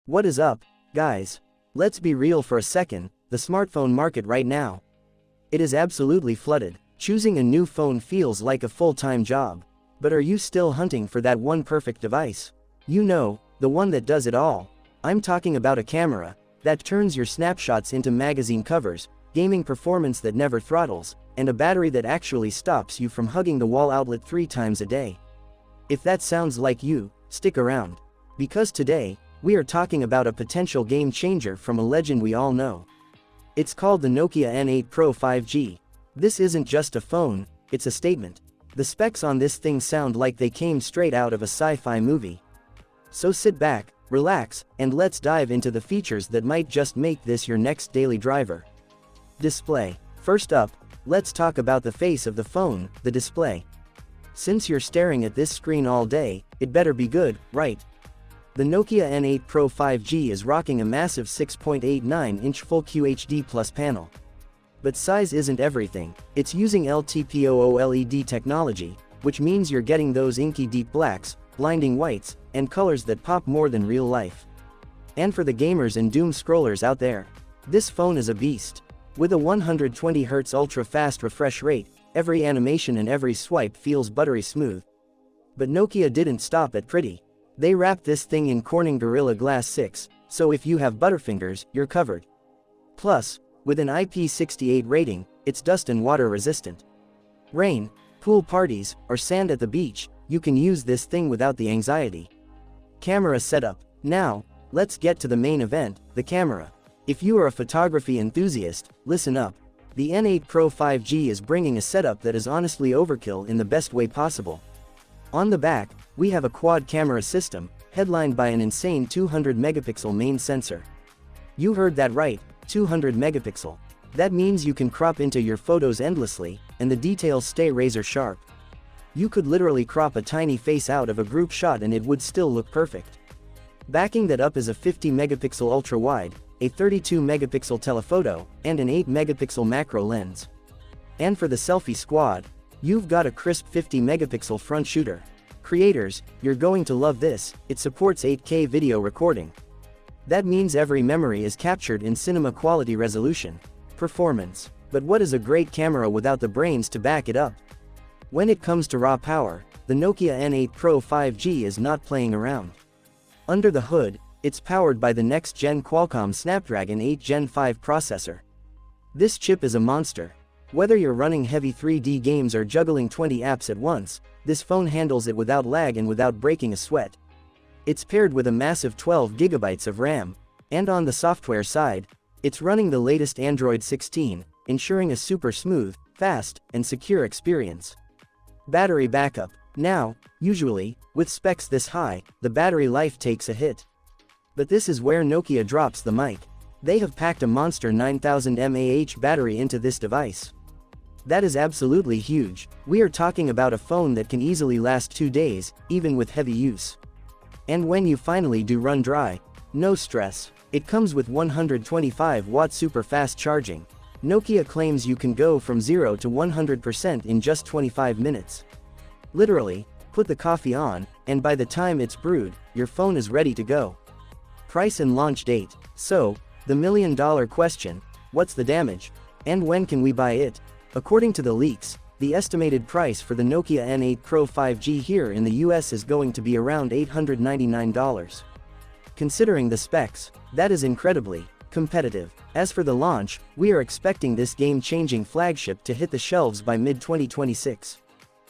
What is up, guys? Let's be real for a second, the smartphone market right now. It is absolutely flooded. Choosing a new phone feels like a full-time job. But are you still hunting for that one perfect device? You know, the one that does it all. I'm talking about a camera that turns your snapshots into magazine covers, gaming performance that never throttles, and a battery that actually stops you from hugging the wall outlet 3 times a day. If that sounds like you, stick around. Because today, we are talking about a potential game changer from a legend we all know. It's called the Nokia N8 Pro 5G. This isn't just a phone, it's a statement. The specs on this thing sound like they came straight out of a sci-fi movie. So sit back, relax, and let's dive into the features that might just make this your next daily driver. Display. First up, let's talk about the face of the phone, the display. Since you're staring at this screen all day, it better be good, right? The Nokia N8 Pro 5G is rocking a massive 6.89-inch Full QHD Plus panel. But size isn't everything. It's using LTPO-OLED technology, which means you're getting those inky deep blacks, blinding whites, and colors that pop more than real life. And for the gamers and doom scrollers out there, this phone is a beast. With a 120Hz ultra-fast refresh rate, every animation and every swipe feels buttery smooth. But Nokia didn't stop at pretty. They wrapped this thing in Corning Gorilla Glass 6, so if you have butterfingers, you're covered. Plus, with an IP68 rating, it's dust and water resistant. Rain, pool parties, or sand at the beach, you can use this thing without the anxiety. Camera setup. Now, let's get to the main event, the camera. If you are a photography enthusiast, listen up. The N8 Pro 5G is bringing a setup that is honestly overkill in the best way possible. On the back, we have a quad camera system, headlined by an insane 200-megapixel main sensor. You heard that right, 200 megapixel. That means you can crop into your photos endlessly, and the details stay razor sharp. You could literally crop a tiny face out of a group shot and it would still look perfect. Backing that up is a 50-megapixel ultra-wide, a 32-megapixel telephoto, and an 8-megapixel macro lens. And for the selfie squad, you've got a crisp 50-megapixel front shooter. Creators, you're going to love this, it supports 8K video recording. That means every memory is captured in cinema quality resolution. Performance. But what is a great camera without the brains to back it up? When it comes to raw power, the Nokia N8 Pro 5G is not playing around. Under the hood, it's powered by the next-gen Qualcomm Snapdragon 8 Gen 5 processor. This chip is a monster. Whether you're running heavy 3D games or juggling 20 apps at once, this phone handles it without lag and without breaking a sweat. It's paired with a massive 12 GB of RAM, and on the software side, it's running the latest Android 16, ensuring a super smooth, fast, and secure experience. Battery backup. Now, usually, with specs this high, the battery life takes a hit. But this is where Nokia drops the mic. They have packed a monster 9000mAh battery into this device. That is absolutely huge. We are talking about a phone that can easily last 2 days, even with heavy use. And when you finally do run dry, no stress. It comes with 125-watt super fast charging. Nokia claims you can go from 0 to 100% in just 25 minutes. Literally, put the coffee on, and by the time it's brewed, your phone is ready to go. Price and launch date. So, the million-dollar question, what's the damage? And when can we buy it? According to the leaks, the estimated price for the Nokia N8 Pro 5G here in the US is going to be around $899. Considering the specs, that is incredibly competitive. As for the launch, we are expecting this game-changing flagship to hit the shelves by mid-2026.